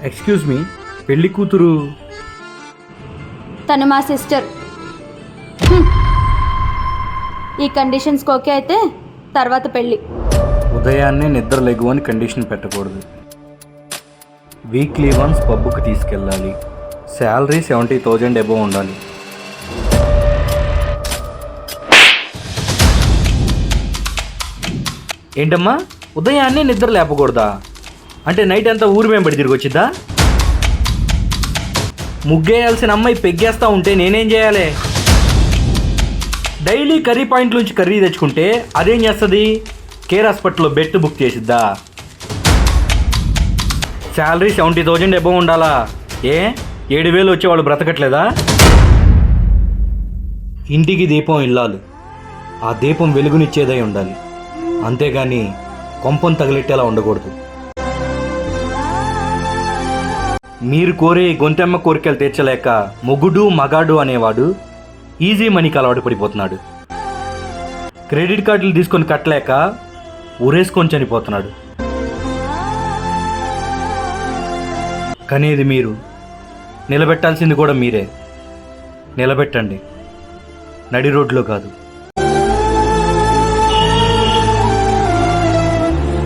Excuse me, పెళ్లి కూతురు తను మా సిస్టర్. ఈ కండిషన్స్కి ఓకే అయితే తర్వాత పెళ్ళి. ఉదయాన్నే నిద్ర లెగు అని కండిషన్ పెట్టకూడదు. వీక్లీ వన్స్ పబ్బుకి తీసుకెళ్ళాలి. శాలరీ 70,000 అబోవ్ ఉండాలి. ఏంటమ్మా, ఉదయాన్నే నిద్ర లేపకూడదా? అంటే నైట్ అంతా ఊరు మేము బడి తిరిగి వచ్చిద్దా? ముగ్గేయాల్సిన అమ్మాయి పెగ్గేస్తా ఉంటే నేనేం చేయాలి? డైలీ కర్రీ పాయింట్ నుంచి కర్రీ తెచ్చుకుంటే అదేం చేస్తుంది? కేర్ హాస్పిటల్లో బెడ్ బుక్ చేసిద్దా? శాలరీ 70,000 అబోవ్ ఉండాలా? 7,000 వచ్చేవాళ్ళు బ్రతకట్లేదా? ఇంటికి దీపం ఇల్లాలు, ఆ దీపం వెలుగునిచ్చేదై ఉండాలి, అంతేగాని కొంపం తగిలెట్టేలా ఉండకూడదు. మీరు కోరే గొంతెమ్మ కోరికలు తీర్చలేక మొగుడు మగాడు అనేవాడు ఈజీ మనీకి అలవాటు పడిపోతున్నాడు. క్రెడిట్ కార్డులు తీసుకొని కట్టలేక ఊరేసుకొని చనిపోతున్నాడు. కనేది మీరు, నిలబెట్టాల్సింది కూడా మీరే. నిలబెట్టండి, నడి రోడ్లో కాదు.